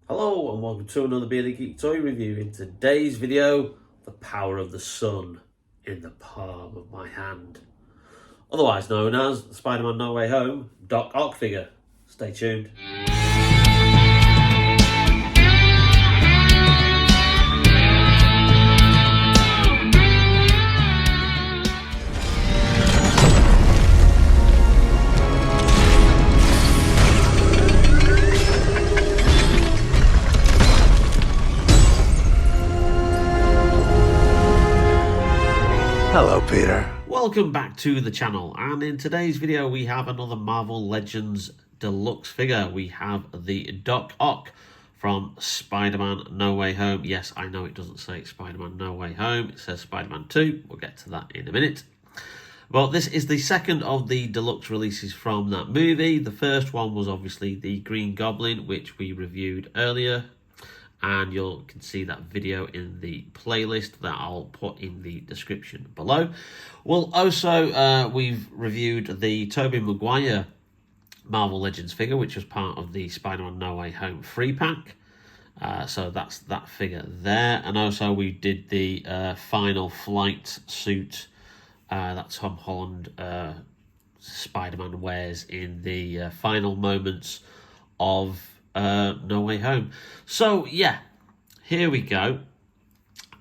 Hello and welcome to another Bearded Geek toy review. In today's video, the power of the sun in the palm of my hand. Otherwise known as the Spider-Man No Way Home Doc Ock figure. Stay tuned. Hello, Peter. Welcome back to the channel, and in today's video we have another Marvel Legends Deluxe figure. We have the Doc Ock from Spider-Man No Way Home. Yes, I know it doesn't say Spider-Man No Way Home, it says Spider-Man 2. We'll get to that in a minute. But this is the second of the Deluxe releases from that movie. The first one was obviously the Green Goblin, which we reviewed earlier, and you can see that video in the playlist that I'll put in the description below. Well, also, we've reviewed the Tobey Maguire Marvel Legends figure, which was part of the Spider-Man No Way Home free pack. So that's that figure there. And also we did the Final Flight suit that Tom Holland Spider-Man wears in the final moments of No Way Home. So yeah, here we go.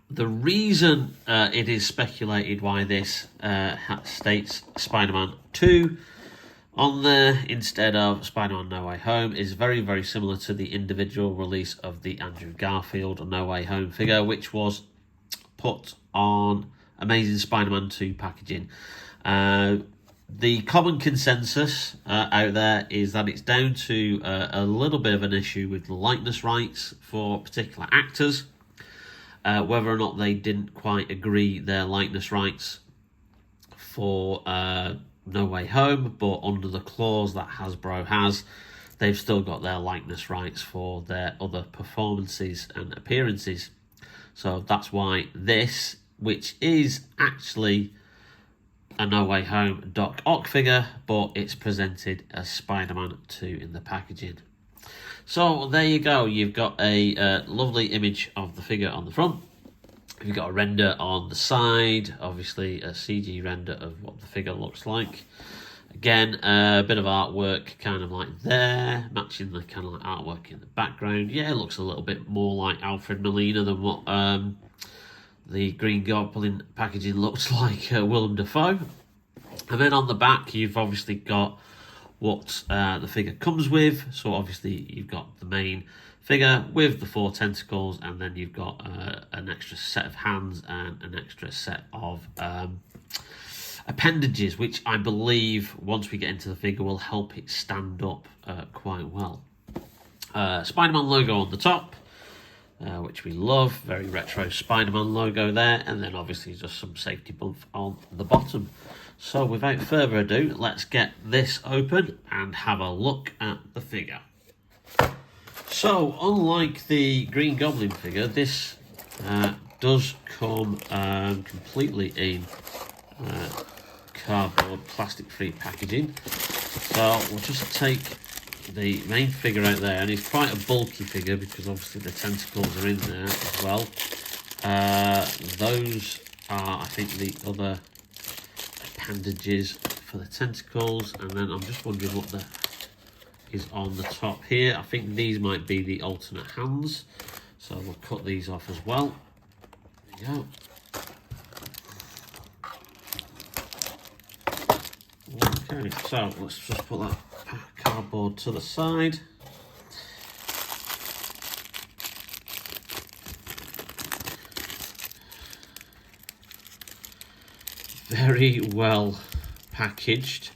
The reason it is speculated why this states Spider-Man 2 on there instead of Spider-Man No Way Home is very, very similar to the individual release of the Andrew Garfield No Way Home figure, which was put on Amazing Spider-Man 2 packaging. The common consensus out there is that it's down to a little bit of an issue with likeness rights for particular actors. Whether or not they didn't quite agree their likeness rights for No Way Home, but under the clause that Hasbro has, they've still got their likeness rights for their other performances and appearances. So that's why this, which is actually a No Way Home Doc Ock figure, but it's presented as Spider-Man 2 in the packaging. So there you go, you've got a lovely image of the figure on the front. You've got a render on the side, obviously a CG render of what the figure looks like. Again, a bit of artwork kind of like there, matching the kind of like artwork in the background. Yeah, it looks a little bit more like Alfred Molina than what the Green Goblin packaging looks like Willem Dafoe. And then on the back, you've obviously got what the figure comes with. So obviously you've got the main figure with the 4 tentacles, and then you've got an extra set of hands and an extra set of appendages, which I believe once we get into the figure will help it stand up quite well. Spider-Man logo on the top, which we love, very retro Spider-Man logo there, and then obviously just some safety bump on the bottom. So without further ado, let's get this open and have a look at the figure. So unlike the Green Goblin figure, this does come completely in cardboard plastic-free packaging. So we'll just take the main figure out there, and it's quite a bulky figure because obviously the tentacles are in there as well. Those are, I think, the other appendages for the tentacles, and then I'm just wondering what is on the top here. I think these might be the alternate hands, so we'll cut these off as well. There you go. Okay, so let's just put that cardboard to the side. Very well packaged.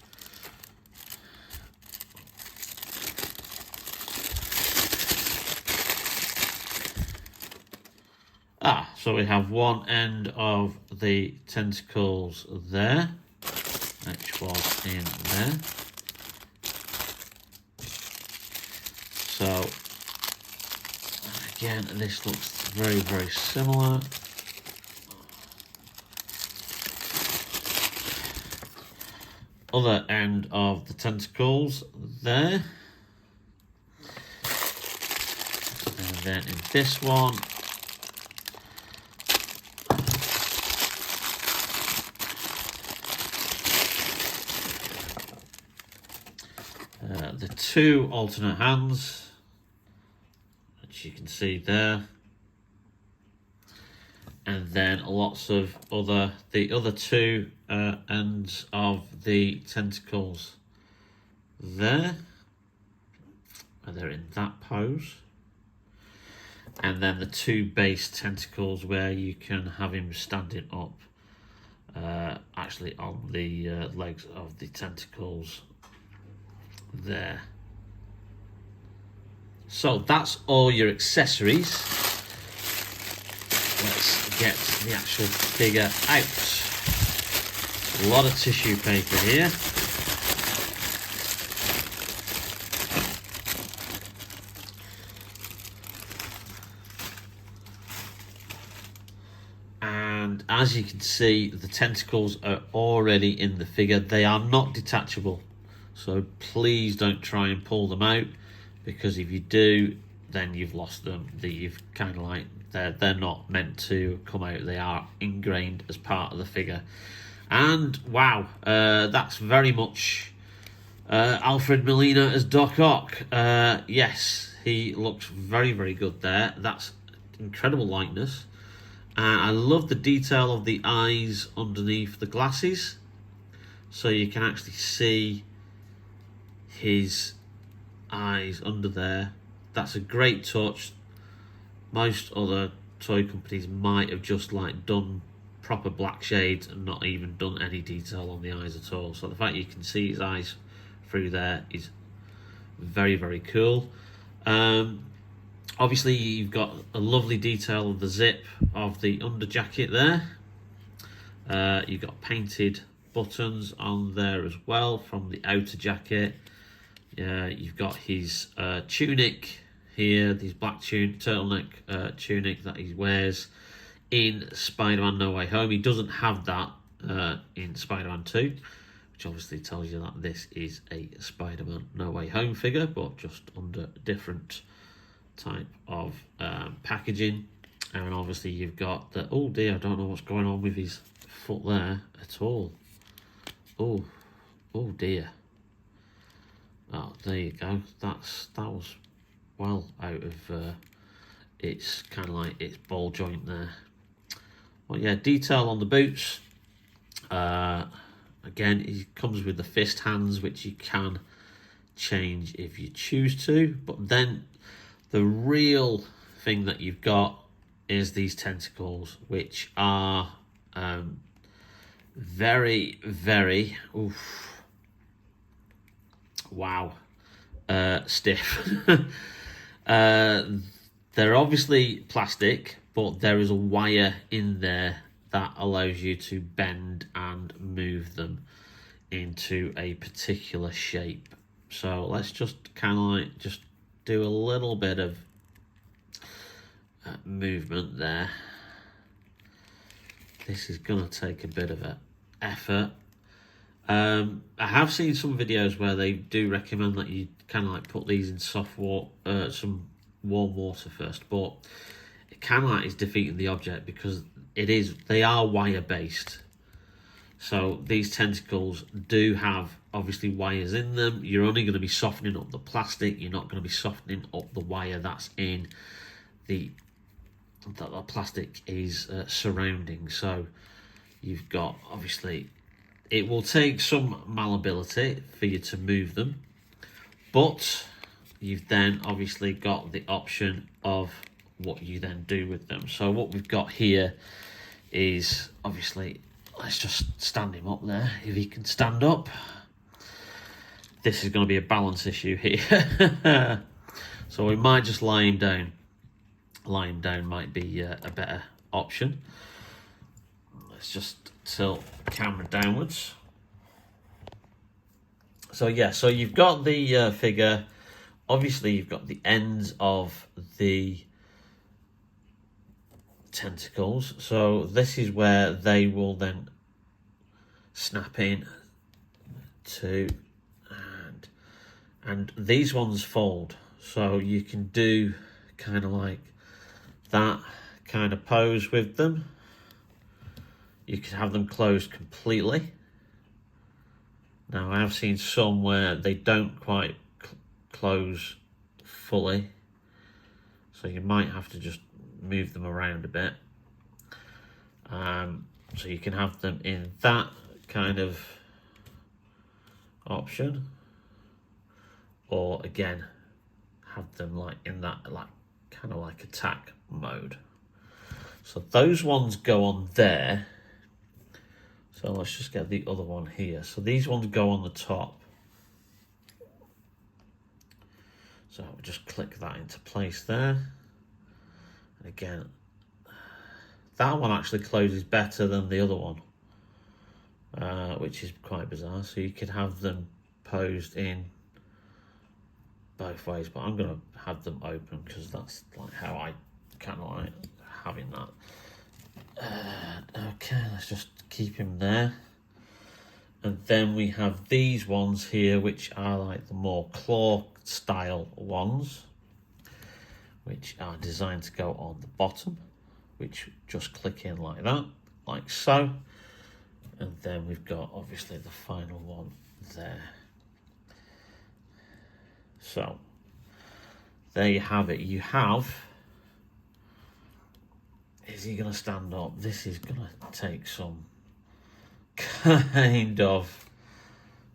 So we have one end of the tentacles there, which was in there. So again, this looks very, very similar. Other end of the tentacles there. And then in this one, the two alternate hands, which you can see there, and then lots of the other two ends of the tentacles there, and they're in that pose, and then the two base tentacles where you can have him standing up, actually on the legs of the tentacles there. So that's all your accessories. Let's get the actual figure out. A lot of tissue paper here. And as you can see, the tentacles are already in the figure. They are not detachable, so please don't try and pull them out, because if you do, then you've lost them. You've kind of like, they're not meant to come out. They are ingrained as part of the figure. And wow, that's very much Alfred Molina as Doc Ock. Yes, he looks very, very good there. That's incredible likeness. I love the detail of the eyes underneath the glasses, so you can actually see his eyes under there. That's a great touch. Most other toy companies might have just like done proper black shades and not even done any detail on the eyes at all. So the fact you can see his eyes through there is very, very cool. Obviously you've got a lovely detail of the zip of the under jacket there. You've got painted buttons on there as well from the outer jacket. You've got his tunic here, this black turtleneck tunic that he wears in Spider-Man No Way Home. He doesn't have that in Spider-Man 2, which obviously tells you that this is a Spider-Man No Way Home figure, but just under different type of packaging. And obviously you've got the, oh dear, I don't know what's going on with his foot there at all. Oh dear. Oh, there you go. That was well out of its kind of like its ball joint there. Well, yeah, detail on the boots. Again, it comes with the fist hands, which you can change if you choose to. But then the real thing that you've got is these tentacles, which are very, very, wow, stiff. They're obviously plastic, but there is a wire in there that allows you to bend and move them into a particular shape. So let's just kind of like just do a little bit of movement there. This is going to take a bit of an effort. I have seen some videos where they do recommend that you kind of like put these in soft water, some warm water first, but it kind of like is defeating the object, because they are wire based. So these tentacles do have obviously wires in them. You're only going to be softening up the plastic. You're not going to be softening up the wire that's in that the plastic is surrounding. So you've got, obviously, it will take some malleability for you to move them, but you've then obviously got the option of what you then do with them. So what we've got here is, obviously, let's just stand him up there, if he can stand up. This is going to be a balance issue here. So we might just lie him down. Lie him down might be a better option. Let's just tilt the camera downwards. So yeah, so you've got the figure. Obviously you've got the ends of the tentacles. So this is where they will then snap in to, and these ones fold. So you can do kind of like that kind of pose with them. You can have them closed completely. Now, I have seen some where they don't quite close fully, so you might have to just move them around a bit. So you can have them in that kind of option, or again, have them like in that like kind of like attack mode. So those ones go on there. So let's just get the other one here. So these ones go on the top. So we'll just click that into place there. And again, that one actually closes better than the other one, which is quite bizarre. So you could have them posed in both ways, but I'm going to have them open because that's like how I kind of like having that. Okay, let's just keep him there. And then we have these ones here, which are like the more claw style ones, which are designed to go on the bottom, which just click in like that, like so. And then we've got obviously the final one there. So there you have it. You have, is he going to stand up? This is going to take some kind of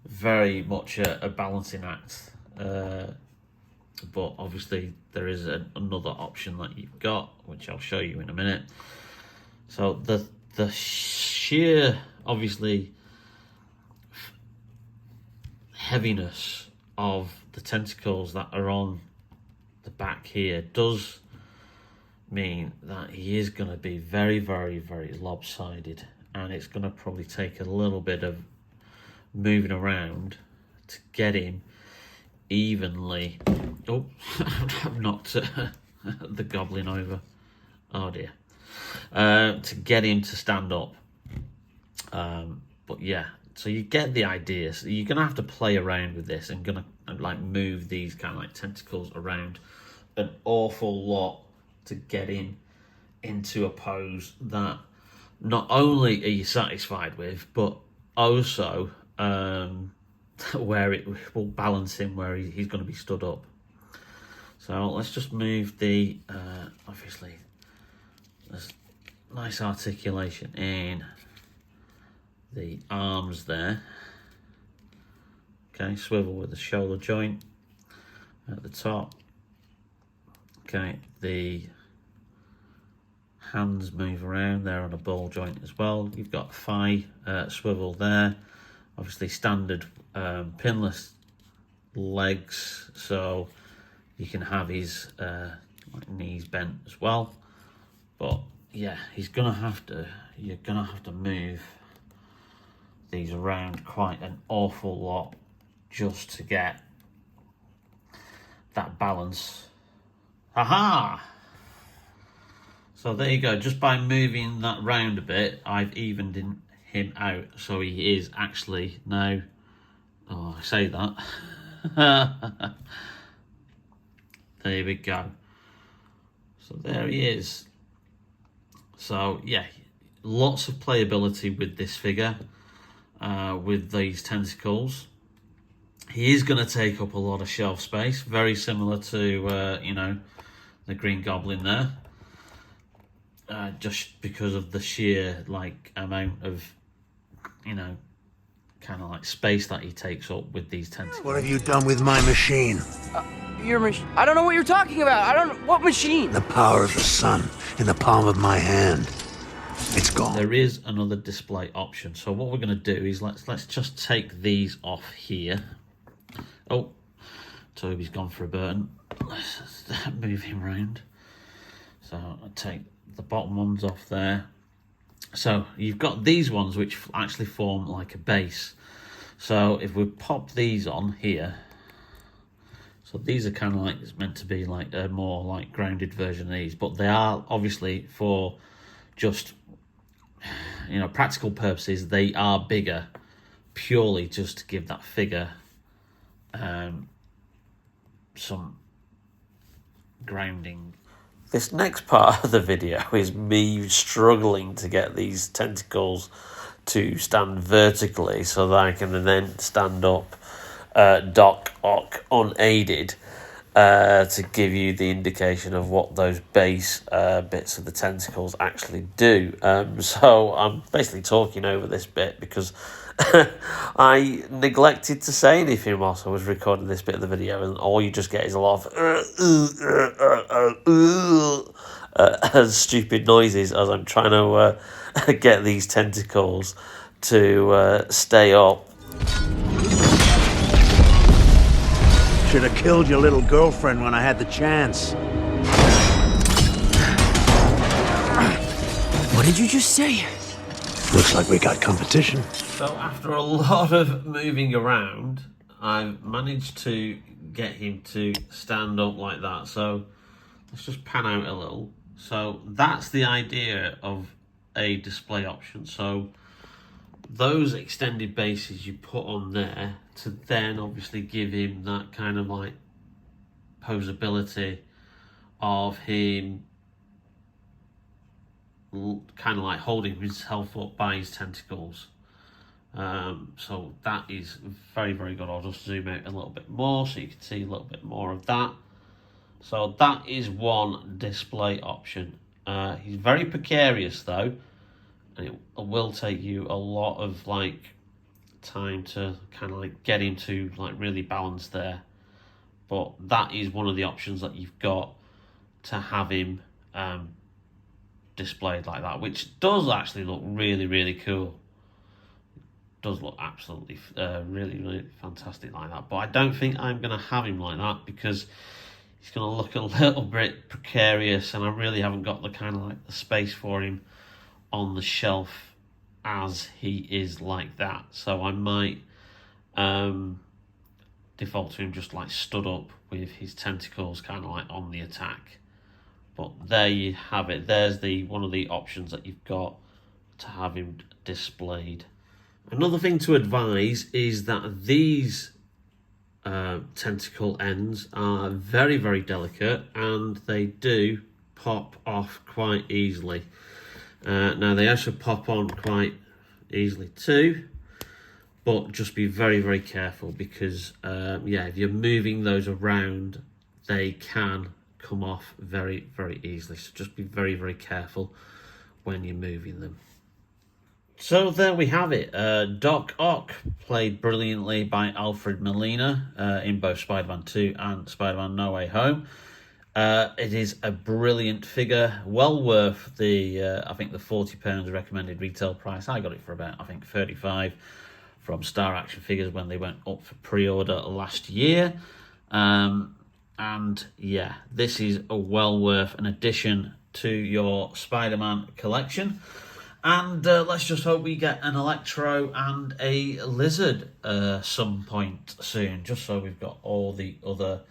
very much a balancing act. But obviously there is another option that you've got, which I'll show you in a minute. So the sheer, obviously, heaviness of the tentacles that are on the back here does mean that he is going to be very, very, very lopsided, and it's going to probably take a little bit of moving around to get him evenly. Oh, I've knocked the goblin over. Oh dear. To get him to stand up. But yeah, so you get the idea. So you're going to have to play around with this and going to like move these kind of like tentacles around an awful lot to get him into a pose that not only are you satisfied with, but also where it will balance him where he's going to be stood up. So let's just move the, obviously, there's nice articulation in the arms there. Okay, swivel with the shoulder joint at the top. Okay, the hands move around there on a ball joint as well. You've got thigh swivel there. Obviously standard pinless legs, so you can have his like knees bent as well. But yeah, you're gonna have to move these around quite an awful lot just to get that balance. Aha! So there you go. Just by moving that round a bit, I've evened him out, so he is actually now. Oh, I say that. There we go. So there he is. So yeah, lots of playability with this figure, with these tentacles. He is going to take up a lot of shelf space, very similar to you know, the Green Goblin there. Just because of the sheer like amount of, you know, kind of like space that he takes up with these tentacles. What have you done with my machine? Your machine? I don't know what you're talking about. I don't know. What machine? The power of the sun in the palm of my hand. It's gone. There is another display option. So what we're going to do is let's just take these off here. Oh, Toby's gone for a burn. Let's move him around. So I'll take the bottom ones off there. So you've got these ones which actually form like a base. So if we pop these on here, so these are kind of like, it's meant to be like a more like grounded version of these, but they are obviously for just, you know, practical purposes, they are bigger purely just to give that figure some grounding. This next part of the video is me struggling to get these tentacles to stand vertically so that I can then stand up Doc Ock unaided to give you the indication of what those base bits of the tentacles actually do. So I'm basically talking over this bit because I neglected to say anything whilst I was recording this bit of the video, and all you just get is a lot of stupid noises as I'm trying to get these tentacles to stay up. Should have killed your little girlfriend when I had the chance. What did you just say? Looks like we got competition. So after a lot of moving around, I've managed to get him to stand up like that. So let's just pan out a little. So that's the idea of a display option. So those extended bases you put on there to then obviously give him that kind of like posability of him kind of like holding himself up by his tentacles. So that is very, very good. I'll just zoom out a little bit more so you can see a little bit more of that. So that is one display option. He's very precarious though, and it will take you a lot of like time to kind of like get him to like really balance there. But that is one of the options that you've got to have him displayed like that, which does actually look really, really cool. Does look absolutely really, really fantastic like that. But I don't think I'm going to have him like that because he's going to look a little bit precarious, and I really haven't got the kind of like the space for him on the shelf as he is like that. So I might default to him just like stood up with his tentacles kind of like on the attack. But there you have it. There's the one of the options that you've got to have him displayed. Another thing to advise is that these tentacle ends are very, very delicate, and they do pop off quite easily. Now they also pop on quite easily too, but just be very, very careful because yeah, if you're moving those around, they can come off very, very easily. So just be very, very careful when you're moving them. So there we have it. Doc Ock, played brilliantly by Alfred Molina in both Spider-Man 2 and Spider-Man No Way Home. It is a brilliant figure, well worth the I think the £40 recommended retail price. I got it for about I think £35 from Star Action Figures when they went up for pre-order last year. And yeah, this is a well worth an addition to your Spider-Man collection. And let's just hope we get an Electro and a Lizard some point soon, just so we've got all the other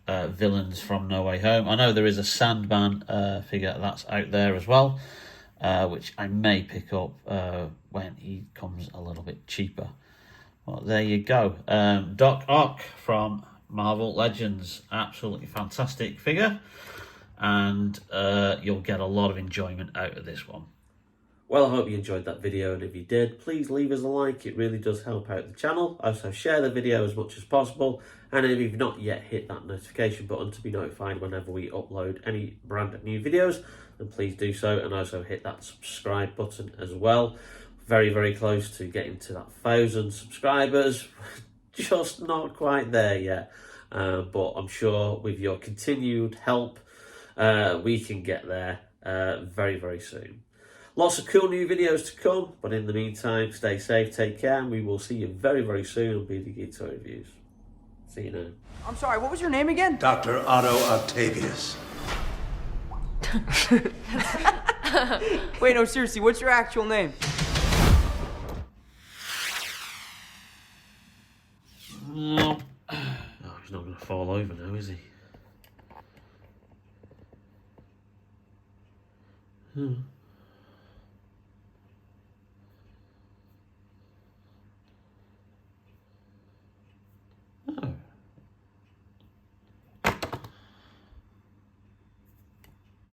villains from No Way Home. I know there is a Sandman figure that's out there as well, which I may pick up when he comes a little bit cheaper. Well, there you go. Doc Ock from Marvel Legends. Absolutely fantastic figure. And you'll get a lot of enjoyment out of this one. Well, I hope you enjoyed that video, and if you did, please leave us a like. It really does help out the channel. Also, share the video as much as possible. And if you've not yet hit that notification button to be notified whenever we upload any brand new videos, then please do so. And also hit that subscribe button as well. Very, very close to getting to that 1,000 subscribers. Just not quite there yet. But I'm sure with your continued help, we can get there very, very soon. Lots of cool new videos to come, but in the meantime, stay safe, take care, and we will see you very, very soon on Bearded Geek Toy Reviews. See you now. I'm sorry, what was your name again? Dr. Otto Octavius. Wait, no, seriously, what's your actual name? Oh, he's not going to fall over now, is he?